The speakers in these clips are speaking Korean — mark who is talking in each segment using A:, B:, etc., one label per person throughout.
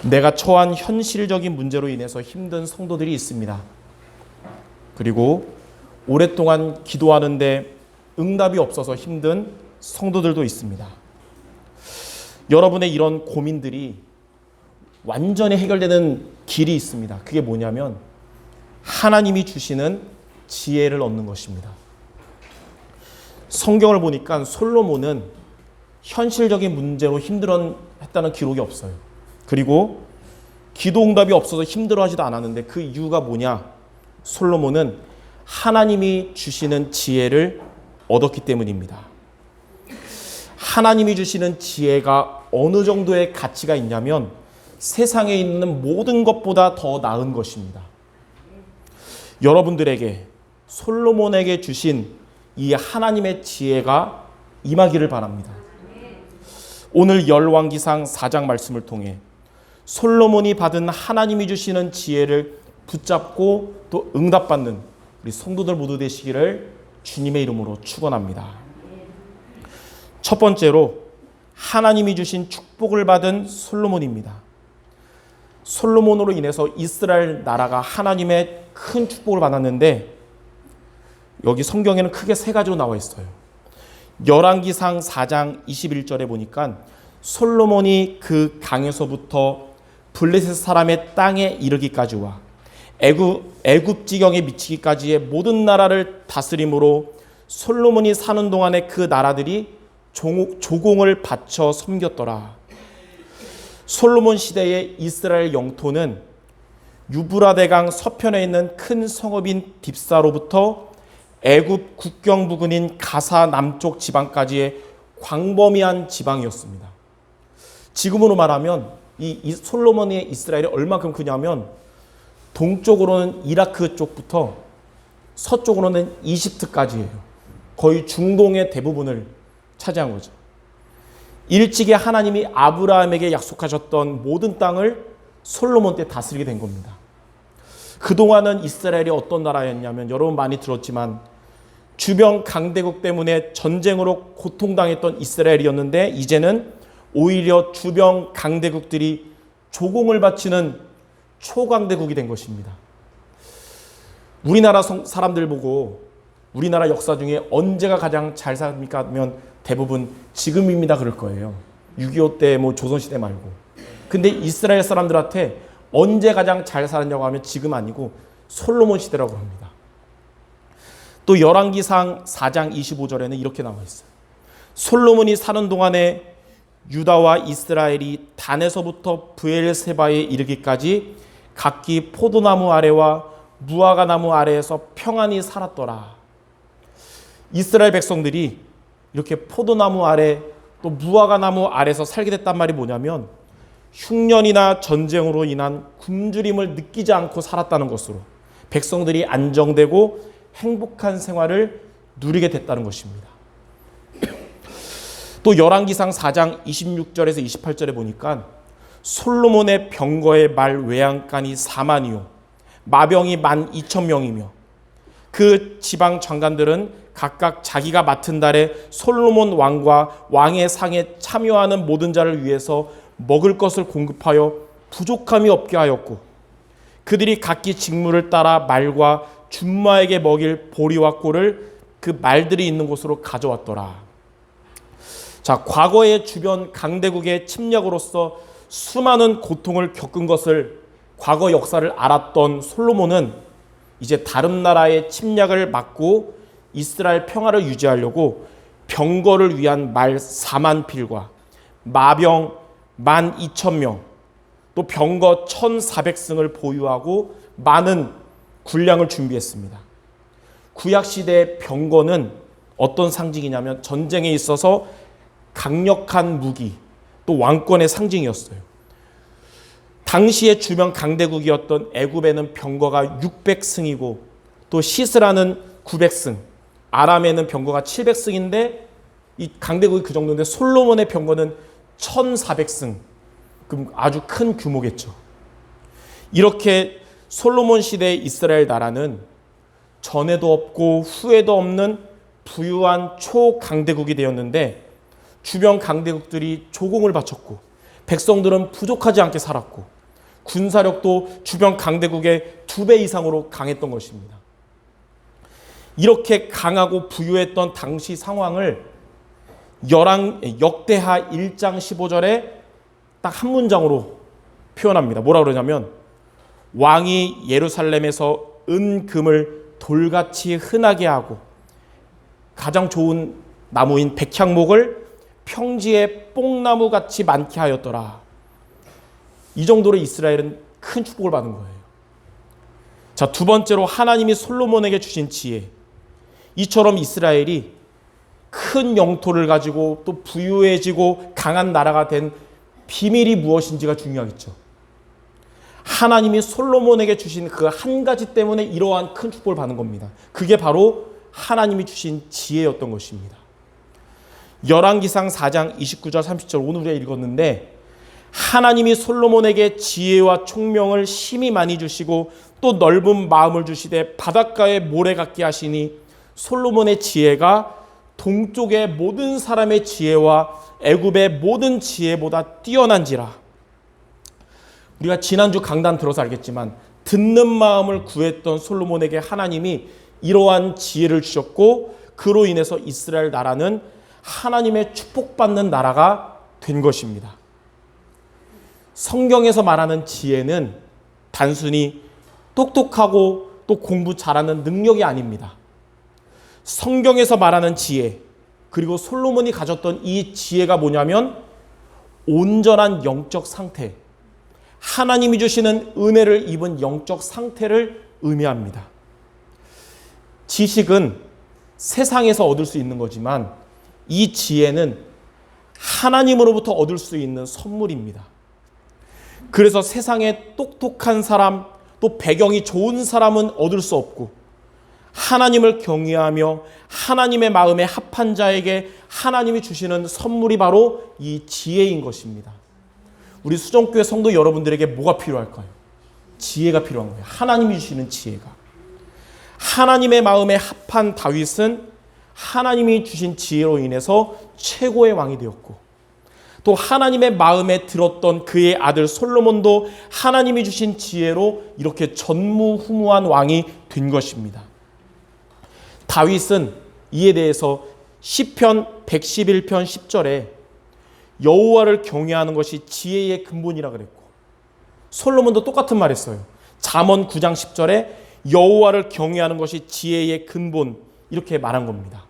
A: 내가 처한 현실적인 문제로 인해서 힘든 성도들이 있습니다. 그리고 오랫동안 기도하는데 응답이 없어서 힘든 성도들도 있습니다. 여러분의 이런 고민들이 완전히 해결되는 길이 있습니다. 그게 뭐냐면 하나님이 주시는 지혜를 얻는 것입니다. 성경을 보니까 솔로몬은 현실적인 문제로 힘들어했다는 기록이 없어요. 그리고 기도 응답이 없어서 힘들어하지도 않았는데 그 이유가 뭐냐? 솔로몬은 하나님이 주시는 지혜를 얻었기 때문입니다. 하나님이 주시는 지혜가 어느 정도의 가치가 있냐면 세상에 있는 모든 것보다 더 나은 것입니다. 여러분들에게 솔로몬에게 주신 이 하나님의 지혜가 임하기를 바랍니다. 오늘 열왕기상 4장 말씀을 통해 솔로몬이 받은 하나님이 주시는 지혜를 붙잡고 또 응답받는 우리 성도들 모두 되시기를 주님의 이름으로 축원합니다. 첫 번째로 하나님이 주신 축복을 받은 솔로몬입니다. 솔로몬으로 인해서 이스라엘 나라가 하나님의 큰 축복을 받았는데 여기 성경에는 크게 세 가지로 나와 있어요. 열왕기상 4장 21절에 보니까 솔로몬이 그 강에서부터 블레셋 사람의 땅에 이르기까지와 애굽 지경에 미치기까지의 모든 나라를 다스림으로 솔로몬이 사는 동안에 그 나라들이 조공을 바쳐 섬겼더라. 솔로몬 시대의 이스라엘 영토는 유브라데강 서편에 있는 큰 성읍인 딥사로부터 애굽 국경 부근인 가사 남쪽 지방까지의 광범위한 지방이었습니다. 지금으로 말하면 이 솔로몬의 이스라엘이 얼마큼 크냐면 동쪽으로는 이라크 쪽부터 서쪽으로는 이집트까지예요. 거의 중동의 대부분을 차지한 거죠. 일찍이 하나님이 아브라함에게 약속하셨던 모든 땅을 솔로몬 때 다스리게 된 겁니다. 그동안은 이스라엘이 어떤 나라였냐면 여러분 많이 들었지만 주변 강대국 때문에 전쟁으로 고통당했던 이스라엘이었는데 이제는 오히려 주변 강대국들이 조공을 바치는 초강대국이 된 것입니다. 우리나라 사람들 보고 우리나라 역사 중에 언제가 가장 잘 삽니까? 하면 대부분 지금입니다 그럴 거예요. 6.25 때 조선시대 말고. 근데 이스라엘 사람들한테 언제 가장 잘 살았냐고 하면 지금 아니고 솔로몬 시대라고 합니다. 또 열왕기상 4장 25절에는 이렇게 나와 있어요. 솔로몬이 사는 동안에 유다와 이스라엘이 단에서부터 브엘세바에 이르기까지 각기 포도나무 아래와 무화과 나무 아래에서 평안히 살았더라. 이스라엘 백성들이 이렇게 포도나무 아래 또 무화과 나무 아래에서 살게 됐단 말이 뭐냐면 흉년이나 전쟁으로 인한 굶주림을 느끼지 않고 살았다는 것으로 백성들이 안정되고 행복한 생활을 누리게 됐다는 것입니다. 또 열왕기상 4장 26절에서 28절에 보니까 솔로몬의 병거의 말 외양간이 4만이요 마병이 12,000명이며 그 지방 장관들은 각각 자기가 맡은 달에 솔로몬 왕과 왕의 상에 참여하는 모든 자를 위해서 먹을 것을 공급하여 부족함이 없게 하였고 그들이 각기 직무를 따라 말과 준마에게 먹일 보리와 꿀을 그 말들이 있는 곳으로 가져왔더라. 자, 과거의 주변 강대국의 침략으로서 수많은 고통을 겪은 것을 과거 역사를 알았던 솔로몬은 이제 다른 나라의 침략을 막고 이스라엘 평화를 유지하려고 병거를 위한 말 4만 필과 마병 12,000명 또 병거 1,400승을 보유하고 많은 군량을 준비했습니다. 구약시대의 병거는 어떤 상징이냐면 전쟁에 있어서 강력한 무기 또 왕권의 상징이었어요. 당시의 주변 강대국이었던 애굽에는 병거가 600승이고 또 시스라는 900승, 아람에는 병거가 700승인데 이 강대국이 그 정도인데 솔로몬의 병거는 1,400승. 그럼 아주 큰 규모겠죠. 이렇게 솔로몬 시대의 이스라엘 나라는 전에도 없고 후에도 없는 부유한 초강대국이 되었는데 주변 강대국들이 조공을 바쳤고 백성들은 부족하지 않게 살았고 군사력도 주변 강대국의 2배 이상으로 강했던 것입니다. 이렇게 강하고 부유했던 당시 상황을 역대하 1장 15절에 딱 한 문장으로 표현합니다. 뭐라 그러냐면 왕이 예루살렘에서 은, 금을 돌같이 흔하게 하고 가장 좋은 나무인 백향목을 평지에 뽕나무같이 많게 하였더라. 이 정도로 이스라엘은 큰 축복을 받은 거예요. 자, 두 번째로 하나님이 솔로몬에게 주신 지혜. 이처럼 이스라엘이 큰 영토를 가지고 또 부유해지고 강한 나라가 된 비밀이 무엇인지가 중요하겠죠. 하나님이 솔로몬에게 주신 그 한 가지 때문에 이러한 큰 축복을 받는 겁니다. 그게 바로 하나님이 주신 지혜였던 것입니다. 열왕기상 4장 29절 30절 오늘 우리가 읽었는데 하나님이 솔로몬에게 지혜와 총명을 심히 많이 주시고 또 넓은 마음을 주시되 바닷가에 모래 같게 하시니 솔로몬의 지혜가 동쪽의 모든 사람의 지혜와 애굽의 모든 지혜보다 뛰어난지라. 우리가 지난주 강단 들어서 알겠지만 듣는 마음을 구했던 솔로몬에게 하나님이 이러한 지혜를 주셨고 그로 인해서 이스라엘 나라는 하나님의 축복받는 나라가 된 것입니다. 성경에서 말하는 지혜는 단순히 똑똑하고 또 공부 잘하는 능력이 아닙니다. 성경에서 말하는 지혜, 그리고 솔로몬이 가졌던 이 지혜가 뭐냐면 온전한 영적 상태, 하나님이 주시는 은혜를 입은 영적 상태를 의미합니다. 지식은 세상에서 얻을 수 있는 거지만 이 지혜는 하나님으로부터 얻을 수 있는 선물입니다. 그래서 세상에 똑똑한 사람, 또 배경이 좋은 사람은 얻을 수 없고 하나님을 경외하며 하나님의 마음에 합한 자에게 하나님이 주시는 선물이 바로 이 지혜인 것입니다. 우리 수정교회 성도 여러분들에게 뭐가 필요할까요? 지혜가 필요한 거예요. 하나님이 주시는 지혜가. 하나님의 마음에 합한 다윗은 하나님이 주신 지혜로 인해서 최고의 왕이 되었고 또 하나님의 마음에 들었던 그의 아들 솔로몬도 하나님이 주신 지혜로 이렇게 전무후무한 왕이 된 것입니다. 다윗은 이에 대해서 시편 111편 10절에 여호와를 경외하는 것이 지혜의 근본이라 그랬고 솔로몬도 똑같은 말 했어요. 잠언 9장 10절에 여호와를 경외하는 것이 지혜의 근본 이렇게 말한 겁니다.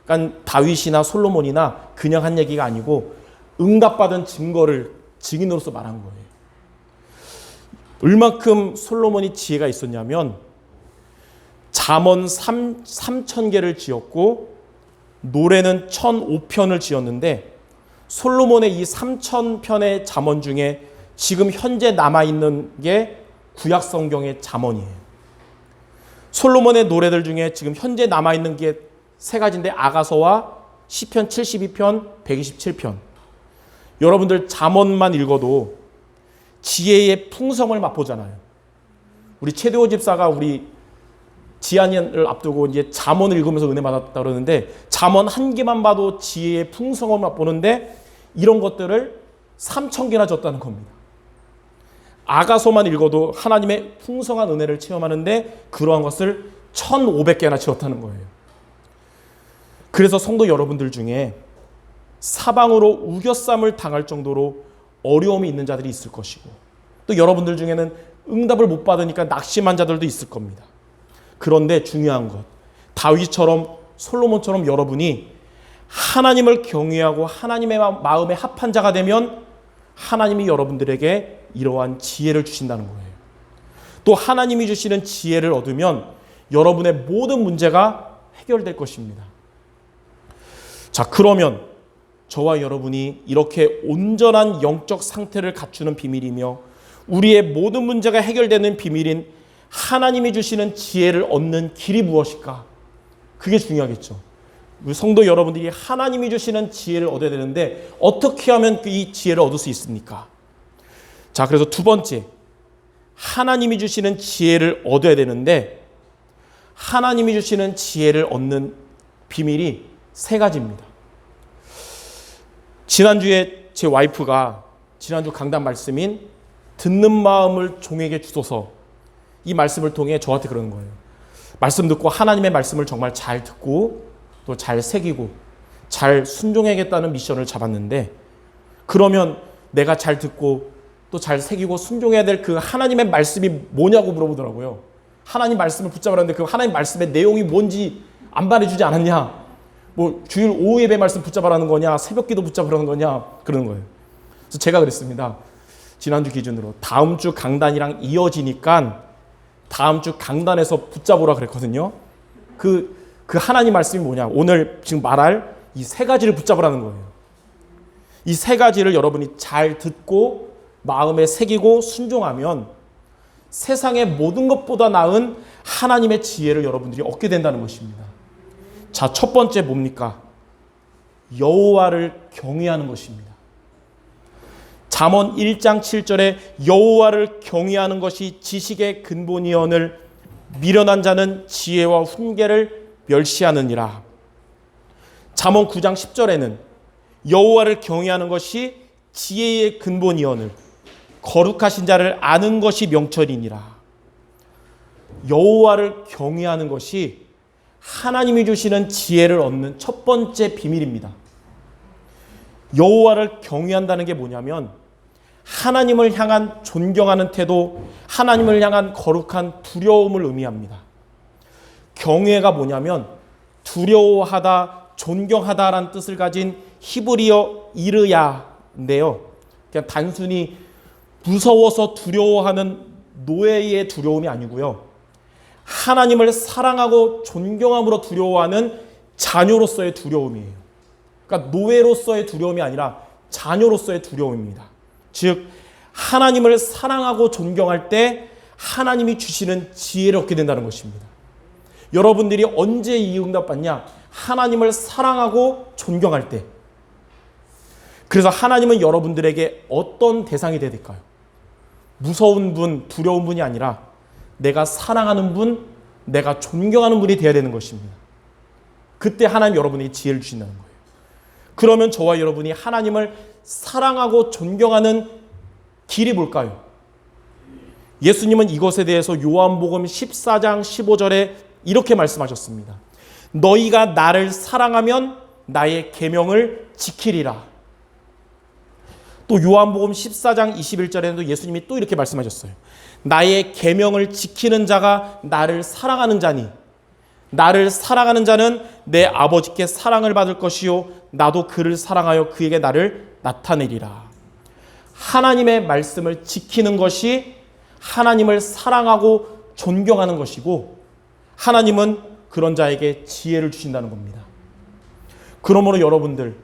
A: 그러니까 다윗이나 솔로몬이나 그냥 한 얘기가 아니고 응답받은 증거를 증인으로서 말한 거예요. 얼마큼 솔로몬이 지혜가 있었냐면 잠언 3,000개를 지었고 노래는 1,005편을 지었는데 솔로몬의 이 3,000편의 잠언 중에 지금 현재 남아있는 게 구약성경의 잠언이에요. 솔로몬의 노래들 중에 지금 현재 남아있는 게 세 가지인데 아가서와 시편 72편, 127편. 여러분들 잠언만 읽어도 지혜의 풍성을 맛보잖아요. 우리 최대호 집사가 우리 지안을 앞두고 이제 잠언을 읽으면서 은혜 받았다 그러는데 잠언 한 개만 봐도 지혜의 풍성을 맛보는데 이런 것들을 3,000개나 줬다는 겁니다. 아가서만 읽어도 하나님의 풍성한 은혜를 체험하는데 그러한 것을 1,500개나 지었다는 거예요. 그래서 성도 여러분들 중에 사방으로 우겨쌈을 당할 정도로 어려움이 있는 자들이 있을 것이고 또 여러분들 중에는 응답을 못 받으니까 낙심한 자들도 있을 겁니다. 그런데 중요한 것, 다윗처럼 솔로몬처럼 여러분이 하나님을 경외하고 하나님의 마음에 합한 자가 되면 하나님이 여러분들에게 이러한 지혜를 주신다는 거예요. 또 하나님이 주시는 지혜를 얻으면 여러분의 모든 문제가 해결될 것입니다. 자, 그러면 저와 여러분이 이렇게 온전한 영적 상태를 갖추는 비밀이며 우리의 모든 문제가 해결되는 비밀인 하나님이 주시는 지혜를 얻는 길이 무엇일까? 그게 중요하겠죠. 우리 성도 여러분들이 하나님이 주시는 지혜를 얻어야 되는데 어떻게 하면 이 지혜를 얻을 수 있습니까? 자, 그래서 두 번째, 하나님이 주시는 지혜를 얻어야 되는데 하나님이 주시는 지혜를 얻는 비밀이 세 가지입니다. 지난주에 제 와이프가 지난주 강단 말씀인 듣는 마음을 종에게 주소서, 이 말씀을 통해 저한테 그러는 거예요. 말씀 듣고 하나님의 말씀을 정말 잘 듣고 또 잘 새기고 잘 순종해야겠다는 미션을 잡았는데, 그러면 내가 잘 듣고 또 잘 새기고 순종해야 될 그 하나님의 말씀이 뭐냐고 물어보더라고요. 하나님 말씀을 붙잡으라는데 그 하나님 말씀의 내용이 뭔지 안 말해주지 않았냐? 뭐 주일 오후 예배 말씀 붙잡으라는 거냐? 새벽 기도 붙잡으라는 거냐? 그러는 거예요. 그래서 제가 그랬습니다. 지난주 기준으로 다음 주 강단이랑 이어지니까 다음 주 강단에서 붙잡으라 그랬거든요. 그 하나님 말씀이 뭐냐? 오늘 지금 말할 이 세 가지를 붙잡으라는 거예요. 이 세 가지를 여러분이 잘 듣고 마음에 새기고 순종하면 세상의 모든 것보다 나은 하나님의 지혜를 여러분들이 얻게 된다는 것입니다. 자, 첫 번째 뭡니까? 여호와를 경외하는 것입니다. 잠언 1장 7절에 여호와를 경외하는 것이 지식의 근본이언을 미련한 자는 지혜와 훈계를 멸시하느니라. 잠언 9장 10절에는 여호와를 경외하는 것이 지혜의 근본이언을 거룩하신 자를 아는 것이 명철이니라. 여호와를 경외하는 것이 하나님이 주시는 지혜를 얻는 첫 번째 비밀입니다. 여호와를 경외한다는 게 뭐냐면 하나님을 향한 존경하는 태도, 하나님을 향한 거룩한 두려움을 의미합니다. 경외가 뭐냐면 두려워하다, 존경하다라는 뜻을 가진 히브리어 이르야인데요. 그냥 단순히 무서워서 두려워하는 노예의 두려움이 아니고요. 하나님을 사랑하고 존경함으로 두려워하는 자녀로서의 두려움이에요. 그러니까 노예로서의 두려움이 아니라 자녀로서의 두려움입니다. 즉 하나님을 사랑하고 존경할 때 하나님이 주시는 지혜를 얻게 된다는 것입니다. 여러분들이 언제 이 응답 받냐? 하나님을 사랑하고 존경할 때. 그래서 하나님은 여러분들에게 어떤 대상이 돼야 될까요? 무서운 분, 두려운 분이 아니라 내가 사랑하는 분, 내가 존경하는 분이 되어야 되는 것입니다. 그때 하나님 여러분에게 지혜를 주신다는 거예요. 그러면 저와 여러분이 하나님을 사랑하고 존경하는 길이 뭘까요? 예수님은 이것에 대해서 요한복음 14장 15절에 이렇게 말씀하셨습니다. 너희가 나를 사랑하면 나의 계명을 지키리라. 또 요한복음 14장 21절에도 예수님이 또 이렇게 말씀하셨어요. 나의 계명을 지키는 자가 나를 사랑하는 자니 나를 사랑하는 자는 내 아버지께 사랑을 받을 것이요 나도 그를 사랑하여 그에게 나를 나타내리라. 하나님의 말씀을 지키는 것이 하나님을 사랑하고 존경하는 것이고 하나님은 그런 자에게 지혜를 주신다는 겁니다. 그러므로 여러분들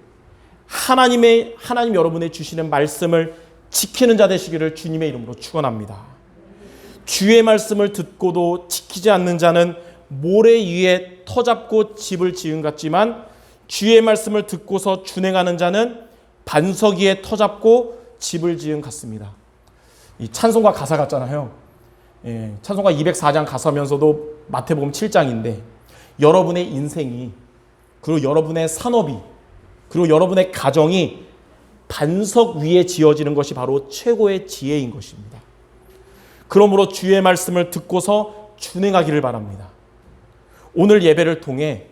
A: 하나님 여러분의 주시는 말씀을 지키는 자 되시기를 주님의 이름으로 축원합니다. 주의 말씀을 듣고도 지키지 않는 자는 모래 위에 터잡고 집을 지은 같지만 주의 말씀을 듣고서 준행하는 자는 반석 위에 터잡고 집을 지은 같습니다. 이 찬송가 가사 같잖아요. 예, 찬송가 204장 가사면서도 마태복음 7장인데 여러분의 인생이 그리고 여러분의 산업이 그리고 여러분의 가정이 반석 위에 지어지는 것이 바로 최고의 지혜인 것입니다. 그러므로 주의 말씀을 듣고서 준행하기를 바랍니다. 오늘 예배를 통해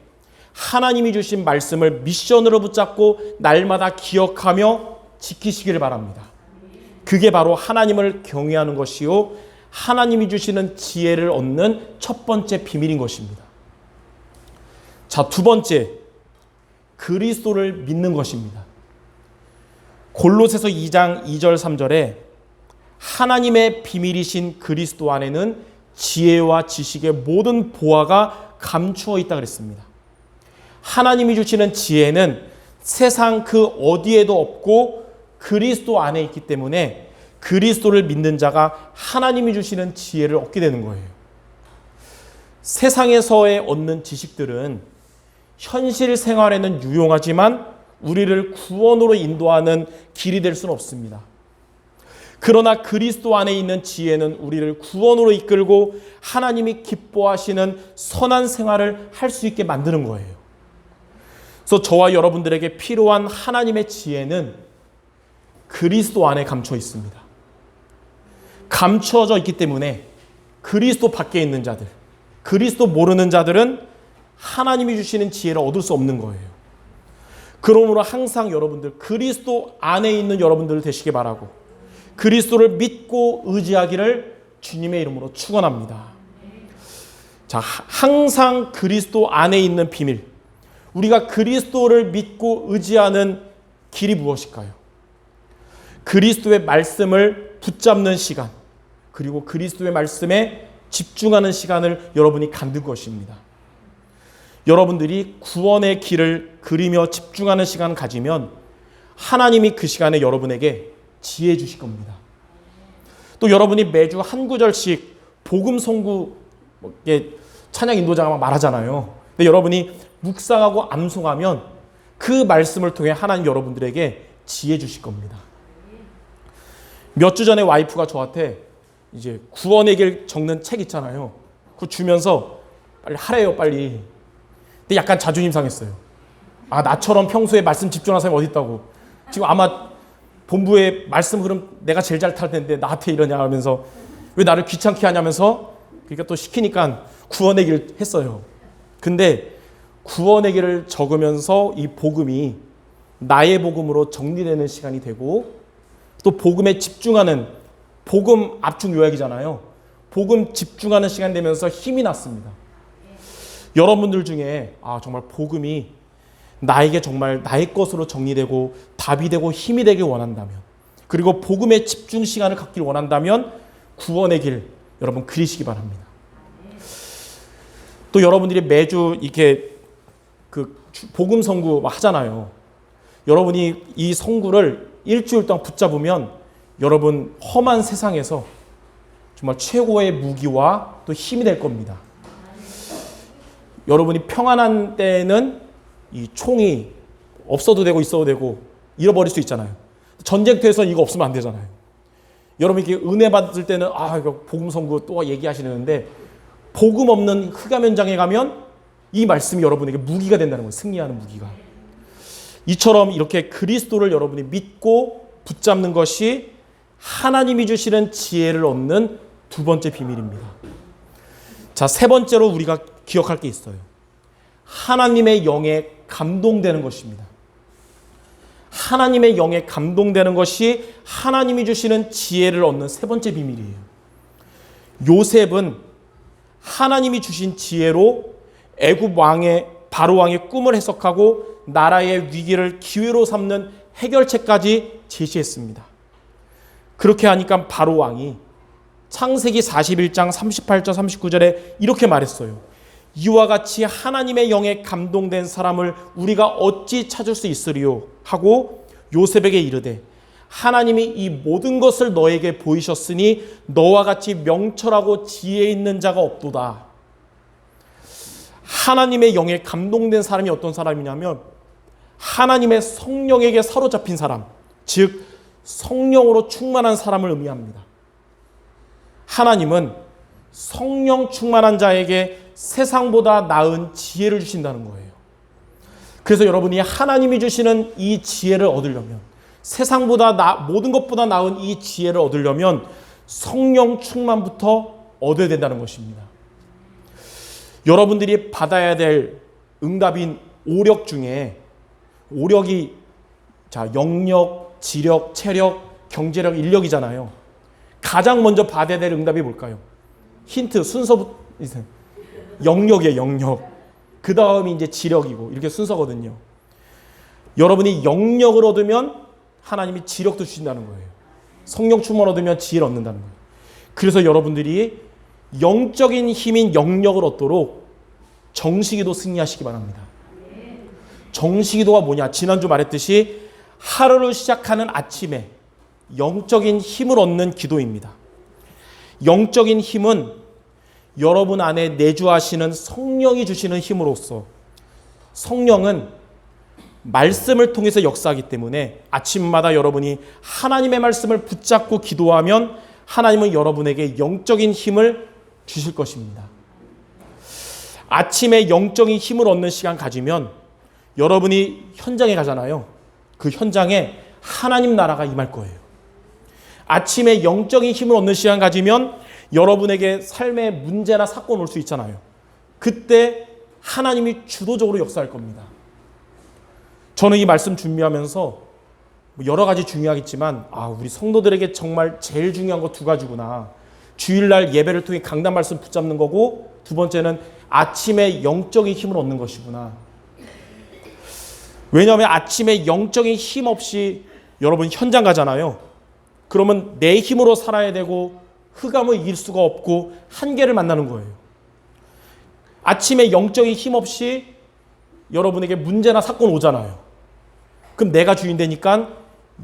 A: 하나님이 주신 말씀을 미션으로 붙잡고 날마다 기억하며 지키시기를 바랍니다. 그게 바로 하나님을 경외하는 것이요 하나님이 주시는 지혜를 얻는 첫 번째 비밀인 것입니다. 자, 두 번째, 그리스도를 믿는 것입니다. 골로새서 2장 2절 3절에 하나님의 비밀이신 그리스도 안에는 지혜와 지식의 모든 보화가 감추어 있다 그랬습니다. 하나님이 주시는 지혜는 세상 그 어디에도 없고 그리스도 안에 있기 때문에 그리스도를 믿는 자가 하나님이 주시는 지혜를 얻게 되는 거예요. 세상에서의 얻는 지식들은 현실 생활에는 유용하지만 우리를 구원으로 인도하는 길이 될 수는 없습니다. 그러나 그리스도 안에 있는 지혜는 우리를 구원으로 이끌고 하나님이 기뻐하시는 선한 생활을 할 수 있게 만드는 거예요. 그래서 저와 여러분들에게 필요한 하나님의 지혜는 그리스도 안에 감춰 있습니다. 감춰져 있기 때문에 그리스도 밖에 있는 자들, 그리스도 모르는 자들은 하나님이 주시는 지혜를 얻을 수 없는 거예요. 그러므로 항상 여러분들 그리스도 안에 있는 여러분들 되시기 바라고 그리스도를 믿고 의지하기를 주님의 이름으로 축원합니다. 자, 항상 그리스도 안에 있는 비밀, 우리가 그리스도를 믿고 의지하는 길이 무엇일까요? 그리스도의 말씀을 붙잡는 시간, 그리고 그리스도의 말씀에 집중하는 시간을 여러분이 갖는 것입니다. 여러분들이 구원의 길을 그리며 집중하는 시간을 가지면 하나님이 그 시간에 여러분에게 지혜 주실 겁니다. 또 여러분이 매주 한 구절씩 복음 송구 찬양 인도자가 말하잖아요. 근데 여러분이 묵상하고 암송하면 그 말씀을 통해 하나님 여러분들에게 지혜 주실 겁니다. 몇 주 전에 와이프가 저한테 이제 구원의 길 적는 책 있잖아요. 그거 주면서 빨리 하래요, 빨리. 근데 약간 자존심 상했어요. 아, 나처럼 평소에 말씀 집중하는 사람이 어디 있다고. 지금 아마 본부에 말씀 흐름 내가 제일 잘 탈 텐데 나한테 이러냐 하면서 왜 나를 귀찮게 하냐면서 그러니까 또 시키니까 구원의 길 했어요. 근데 구원의 길을 적으면서 이 복음이 나의 복음으로 정리되는 시간이 되고 또 복음에 집중하는 복음 압축 요약이잖아요. 복음 집중하는 시간 되면서 힘이 났습니다. 여러분들 중에 정말 복음이 나에게 정말 나의 것으로 정리되고 답이 되고 힘이 되길 원한다면 그리고 복음의 집중 시간을 갖길 원한다면 구원의 길 여러분 그리시기 바랍니다. 또 여러분들이 매주 이렇게 그 복음 선구 하잖아요. 여러분이 이 선구를 일주일 동안 붙잡으면 여러분 험한 세상에서 정말 최고의 무기와 또 힘이 될 겁니다. 여러분이 평안한 때는 이 총이 없어도 되고 있어도 되고 잃어버릴 수 있잖아요. 전쟁터에서 이거 없으면 안 되잖아요. 여러분이 이렇게 은혜 받을 때는 이거 복음 선구 또 얘기하시는데 복음 없는 흑암 현장에 가면 이 말씀이 여러분에게 무기가 된다는 거예요. 승리하는 무기가. 이처럼 이렇게 그리스도를 여러분이 믿고 붙잡는 것이 하나님이 주시는 지혜를 얻는 두 번째 비밀입니다. 자, 세 번째로 우리가 기억할 게 있어요. 하나님의 영에 감동되는 것입니다. 하나님의 영에 감동되는 것이 하나님이 주시는 지혜를 얻는 세 번째 비밀이에요. 요셉은 하나님이 주신 지혜로 애굽 왕의 바로 왕의 꿈을 해석하고 나라의 위기를 기회로 삼는 해결책까지 제시했습니다. 그렇게 하니까 바로 왕이 창세기 41장 38절 39절에 이렇게 말했어요. 이와 같이 하나님의 영에 감동된 사람을 우리가 어찌 찾을 수 있으리요 하고 요셉에게 이르되 하나님이 이 모든 것을 너에게 보이셨으니 너와 같이 명철하고 지혜 있는 자가 없도다. 하나님의 영에 감동된 사람이 어떤 사람이냐면 하나님의 성령에게 사로잡힌 사람, 즉 성령으로 충만한 사람을 의미합니다. 하나님은 성령 충만한 자에게 세상보다 나은 지혜를 주신다는 거예요. 그래서 여러분이 하나님이 주시는 이 지혜를 얻으려면 세상보다 모든 것보다 나은 이 지혜를 얻으려면 성령 충만부터 얻어야 된다는 것입니다. 여러분들이 받아야 될 응답인 5력 중에 5력이 영력, 지력, 체력, 경제력, 인력이잖아요. 가장 먼저 받아야 될 응답이 뭘까요? 힌트 순서부터 영력이에요. 영력. 그 다음이 이제 지력이고 이렇게 순서거든요. 여러분이 영력을 얻으면 하나님이 지력도 주신다는 거예요. 성령 충만 얻으면 지혜를 얻는다는 거예요. 그래서 여러분들이 영적인 힘인 영력을 얻도록 정시기도 승리하시기 바랍니다. 정시기도가 뭐냐? 지난주 말했듯이 하루를 시작하는 아침에 영적인 힘을 얻는 기도입니다. 영적인 힘은 여러분 안에 내주하시는 성령이 주시는 힘으로써 성령은 말씀을 통해서 역사하기 때문에 아침마다 여러분이 하나님의 말씀을 붙잡고 기도하면 하나님은 여러분에게 영적인 힘을 주실 것입니다. 아침에 영적인 힘을 얻는 시간 가지면 여러분이 현장에 가잖아요. 그 현장에 하나님 나라가 임할 거예요. 아침에 영적인 힘을 얻는 시간 가지면 여러분에게 삶의 문제나 사건 올 수 있잖아요. 그때 하나님이 주도적으로 역사할 겁니다. 저는 이 말씀 준비하면서 여러 가지 중요하겠지만 우리 성도들에게 정말 제일 중요한 거 두 가지구나. 주일날 예배를 통해 강단 말씀 붙잡는 거고, 두 번째는 아침에 영적인 힘을 얻는 것이구나. 왜냐하면 아침에 영적인 힘 없이 여러분 현장 가잖아요. 그러면 내 힘으로 살아야 되고 흑암을 이길 수가 없고 한계를 만나는 거예요. 아침에 영적인 힘 없이 여러분에게 문제나 사건 오잖아요. 그럼 내가 주인 되니까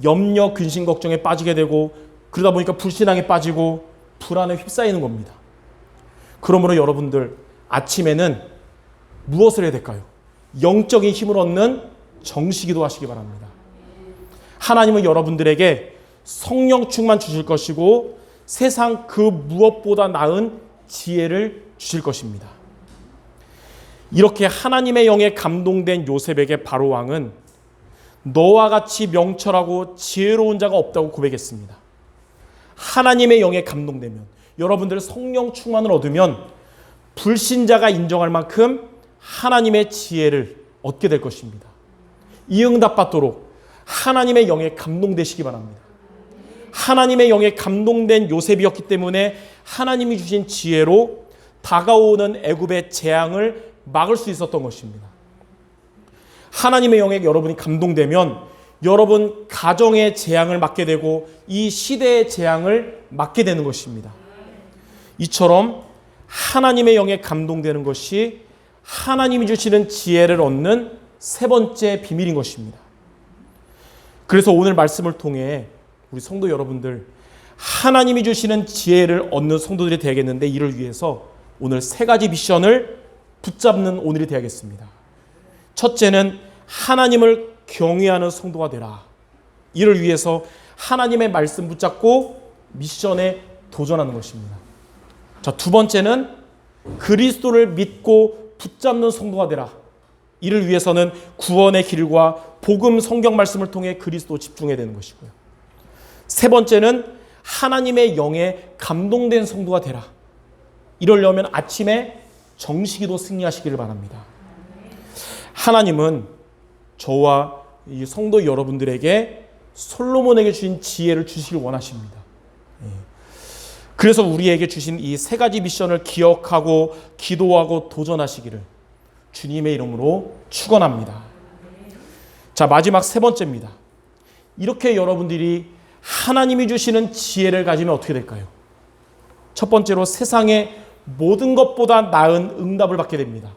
A: 염려, 근심, 걱정에 빠지게 되고, 그러다 보니까 불신앙에 빠지고 불안에 휩싸이는 겁니다. 그러므로 여러분들 아침에는 무엇을 해야 될까요? 영적인 힘을 얻는 정시기도 하시기 바랍니다. 하나님은 여러분들에게 성령 충만 주실 것이고 세상 그 무엇보다 나은 지혜를 주실 것입니다. 이렇게 하나님의 영에 감동된 요셉에게 바로 왕은 너와 같이 명철하고 지혜로운 자가 없다고 고백했습니다. 하나님의 영에 감동되면, 여러분들 성령 충만을 얻으면 불신자가 인정할 만큼 하나님의 지혜를 얻게 될 것입니다. 이 응답받도록 하나님의 영에 감동되시기 바랍니다. 하나님의 영에 감동된 요셉이었기 때문에 하나님이 주신 지혜로 다가오는 애굽의 재앙을 막을 수 있었던 것입니다. 하나님의 영에 여러분이 감동되면 여러분 가정의 재앙을 막게 되고 이 시대의 재앙을 막게 되는 것입니다. 이처럼 하나님의 영에 감동되는 것이 하나님이 주시는 지혜를 얻는 세 번째 비밀인 것입니다. 그래서 오늘 말씀을 통해 우리 성도 여러분들, 하나님이 주시는 지혜를 얻는 성도들이 되겠는데, 이를 위해서 오늘 세 가지 미션을 붙잡는 오늘이 되야겠습니다. 첫째는 하나님을 경외하는 성도가 되라. 이를 위해서 하나님의 말씀 붙잡고 미션에 도전하는 것입니다. 자, 두 번째는 그리스도를 믿고 붙잡는 성도가 되라. 이를 위해서는 구원의 길과 복음 성경 말씀을 통해 그리스도 집중해야 되는 것이고요. 세 번째는 하나님의 영에 감동된 성도가 되라. 이러려면 아침에 정시기도 승리하시기를 바랍니다. 하나님은 저와 이 성도 여러분들에게 솔로몬에게 주신 지혜를 주시길 원하십니다. 그래서 우리에게 주신 이 세 가지 미션을 기억하고 기도하고 도전하시기를 주님의 이름으로 축원합니다. 자, 마지막 세 번째입니다. 이렇게 여러분들이 하나님이 주시는 지혜를 가지면 어떻게 될까요? 첫 번째로 세상의 모든 것보다 나은 응답을 받게 됩니다.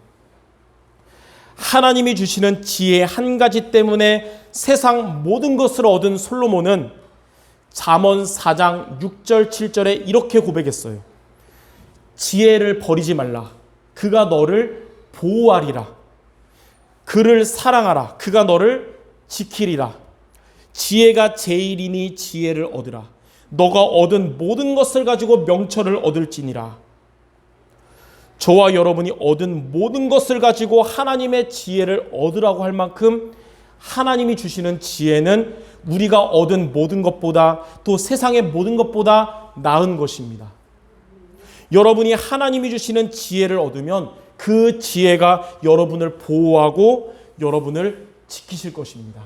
A: 하나님이 주시는 지혜 한 가지 때문에 세상 모든 것을 얻은 솔로몬은 잠언 4장 6절 7절에 이렇게 고백했어요. 지혜를 버리지 말라. 그가 너를 보호하리라. 그를 사랑하라. 그가 너를 지키리라. 지혜가 제일이니 지혜를 얻으라. 너가 얻은 모든 것을 가지고 명철을 얻을지니라. 저와 여러분이 얻은 모든 것을 가지고 하나님의 지혜를 얻으라고 할 만큼 하나님이 주시는 지혜는 우리가 얻은 모든 것보다, 또 세상의 모든 것보다 나은 것입니다. 여러분이 하나님이 주시는 지혜를 얻으면 그 지혜가 여러분을 보호하고 여러분을 지키실 것입니다.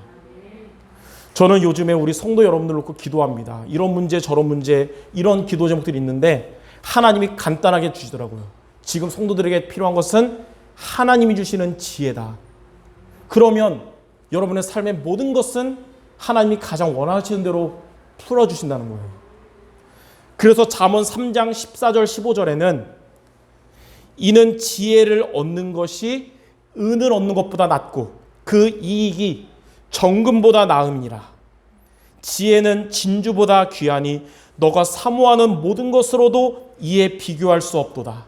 A: 저는 요즘에 우리 성도 여러분들 놓고 기도합니다. 이런 문제 저런 문제, 이런 기도 제목들이 있는데 하나님이 간단하게 주시더라고요. 지금 성도들에게 필요한 것은 하나님이 주시는 지혜다. 그러면 여러분의 삶의 모든 것은 하나님이 가장 원하시는 대로 풀어주신다는 거예요. 그래서 잠언 3장 14절 15절에는 이는 지혜를 얻는 것이 은을 얻는 것보다 낫고 그 이익이 정금보다 나음이니라. 지혜는 진주보다 귀하니 너가 사모하는 모든 것으로도 이에 비교할 수 없도다.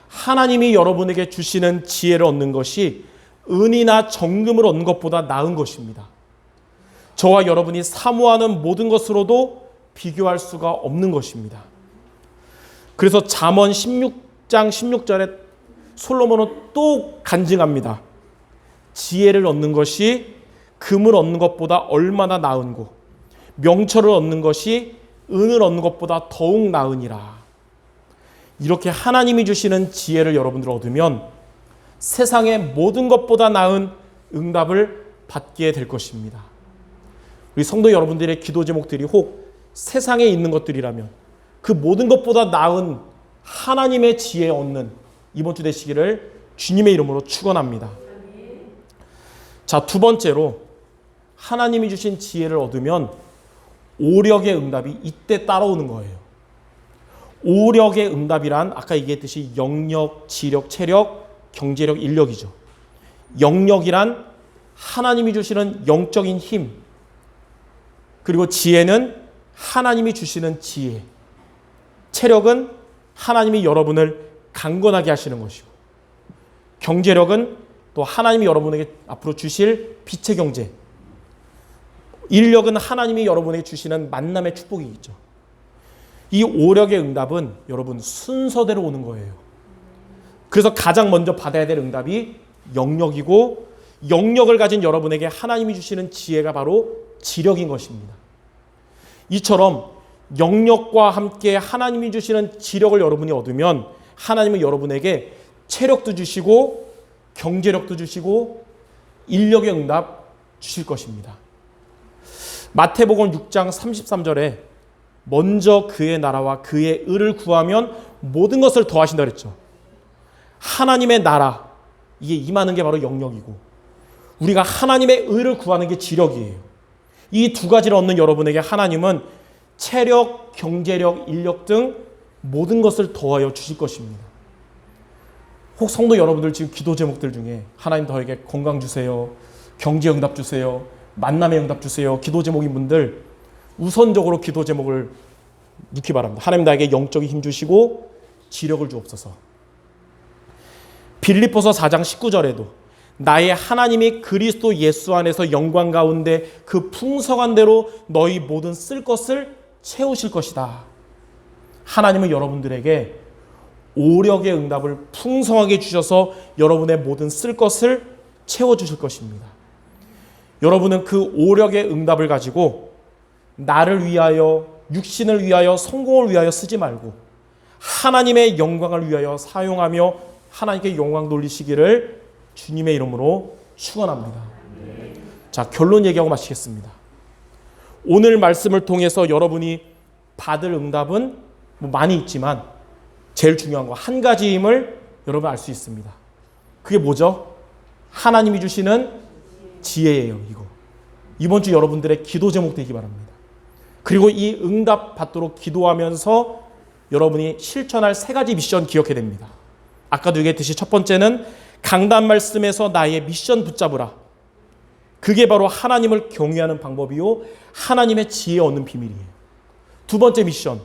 A: 하나님이 여러분에게 주시는 지혜를 얻는 것이 은이나 정금을 얻는 것보다 나은 것입니다. 저와 여러분이 사모하는 모든 것으로도 비교할 수가 없는 것입니다. 그래서 잠언 16장 16절에 솔로몬은 또 간증합니다. 지혜를 얻는 것이 금을 얻는 것보다 얼마나 나은고 명철을 얻는 것이 은을 얻는 것보다 더욱 나으니라. 이렇게 하나님이 주시는 지혜를 여러분들 얻으면 세상의 모든 것보다 나은 응답을 받게 될 것입니다. 우리 성도 여러분들의 기도 제목들이 혹 세상에 있는 것들이라면 그 모든 것보다 나은 하나님의 지혜 얻는 이번 주 되시기를 주님의 이름으로 축원합니다. 자, 두 번째로 하나님이 주신 지혜를 얻으면 오력의 응답이 이때 따라오는 거예요. 오력의 응답이란 아까 얘기했듯이 영력, 지력, 체력, 경제력, 인력이죠. 영력이란 하나님이 주시는 영적인 힘, 그리고 지혜는 하나님이 주시는 지혜, 체력은 하나님이 여러분을 강건하게 하시는 것이고, 경제력은 또 하나님이 여러분에게 앞으로 주실 빛의 경제, 인력은 하나님이 여러분에게 주시는 만남의 축복이 있죠. 이 오력의 응답은 여러분 순서대로 오는 거예요. 그래서 가장 먼저 받아야 될 응답이 영력이고, 영력을 가진 여러분에게 하나님이 주시는 지혜가 바로 지력인 것입니다. 이처럼 영력과 함께 하나님이 주시는 지력을 여러분이 얻으면 하나님은 여러분에게 체력도 주시고 경제력도 주시고 인력의 응답 주실 것입니다. 마태복음 6장 33절에 먼저 그의 나라와 그의 의를 구하면 모든 것을 더하신다 그랬죠. 하나님의 나라, 이게 임하는 게 바로 영력이고, 우리가 하나님의 의를 구하는 게 지력이에요. 이 두 가지를 얻는 여러분에게 하나님은 체력, 경제력, 인력 등 모든 것을 더하여 주실 것입니다. 혹 성도 여러분들 지금 기도 제목들 중에 하나님 저에게 건강 주세요, 경제 응답 주세요, 만남의 응답 주세요, 기도 제목인 분들 우선적으로 기도 제목을 넣기 바랍니다. 하나님 나에게 영적인 힘 주시고 지력을 주옵소서. 빌립보서 4장 19절에도 나의 하나님이 그리스도 예수 안에서 영광 가운데 그 풍성한 대로 너희 모든 쓸 것을 채우실 것이다. 하나님은 여러분들에게 오력의 응답을 풍성하게 주셔서 여러분의 모든 쓸 것을 채워주실 것입니다. 여러분은 그 오력의 응답을 가지고 나를 위하여, 육신을 위하여, 성공을 위하여 쓰지 말고 하나님의 영광을 위하여 사용하며 하나님께 영광 돌리시기를 주님의 이름으로 축원합니다. 자, 결론 얘기하고 마치겠습니다. 오늘 말씀을 통해서 여러분이 받을 응답은 많이 있지만 제일 중요한 거 한 가지임을 여러분 알 수 있습니다. 그게 뭐죠? 하나님이 주시는 지혜예요. 이번 주 여러분들의 기도 제목 되기 바랍니다. 그리고 이 응답 받도록 기도하면서 여러분이 실천할 세 가지 미션 기억해야 됩니다. 아까도 얘기했듯이 첫 번째는 강단 말씀에서 나의 미션 붙잡으라. 그게 바로 하나님을 경외하는 방법이요, 하나님의 지혜 얻는 비밀이에요. 두 번째 미션,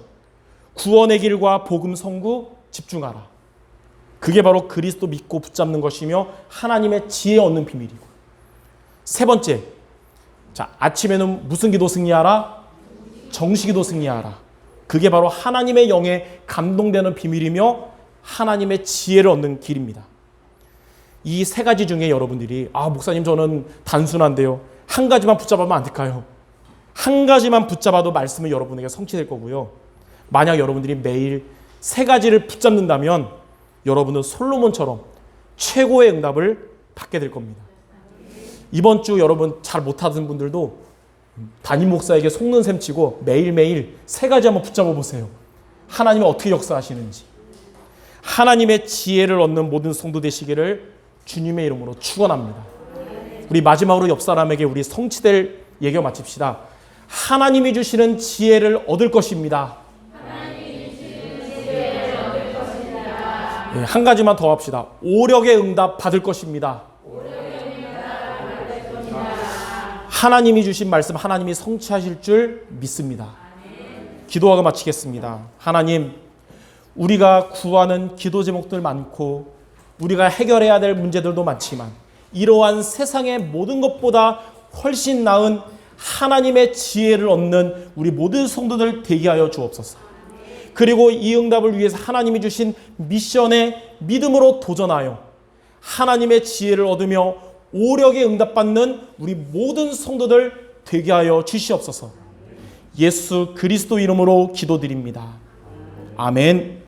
A: 구원의 길과 복음 선구 집중하라. 그게 바로 그리스도 믿고 붙잡는 것이며 하나님의 지혜 얻는 비밀이고, 세 번째, 자, 아침에는 무슨 기도 승리하라? 정시기도 승리하라. 그게 바로 하나님의 영에 감동되는 비밀이며 하나님의 지혜를 얻는 길입니다. 이 세 가지 중에 여러분들이 목사님 저는 단순한데요, 한 가지만 붙잡으면 안 될까요? 한 가지만 붙잡아도 말씀은 여러분에게 성취될 거고요. 만약 여러분들이 매일 세 가지를 붙잡는다면 여러분은 솔로몬처럼 최고의 응답을 받게 될 겁니다. 이번 주 여러분 잘 못하는 분들도 담임 목사에게 속는 셈 치고 매일매일 세 가지 한번 붙잡아 보세요. 하나님이 어떻게 역사하시는지. 하나님의 지혜를 얻는 모든 성도 되시기를 주님의 이름으로 축원합니다. 우리 마지막으로 옆 사람에게 우리 성취될 얘기を마칩시다. 하나님이 주시는 지혜를 얻을 것입니다. 네, 한 가지만 더 합시다. 오력의 응답 받을 것입니다. 하나님이 주신 말씀 하나님이 성취하실 줄 믿습니다. 기도하고 마치겠습니다. 하나님, 우리가 구하는 기도 제목들 많고 우리가 해결해야 될 문제들도 많지만 이러한 세상의 모든 것보다 훨씬 나은 하나님의 지혜를 얻는 우리 모든 성도들 되게 하여 주옵소서. 그리고 이 응답을 위해서 하나님이 주신 미션에 믿음으로 도전하여 하나님의 지혜를 얻으며 오력에 응답받는 우리 모든 성도들 되게 하여 주시옵소서. 예수 그리스도 이름으로 기도드립니다. 아멘.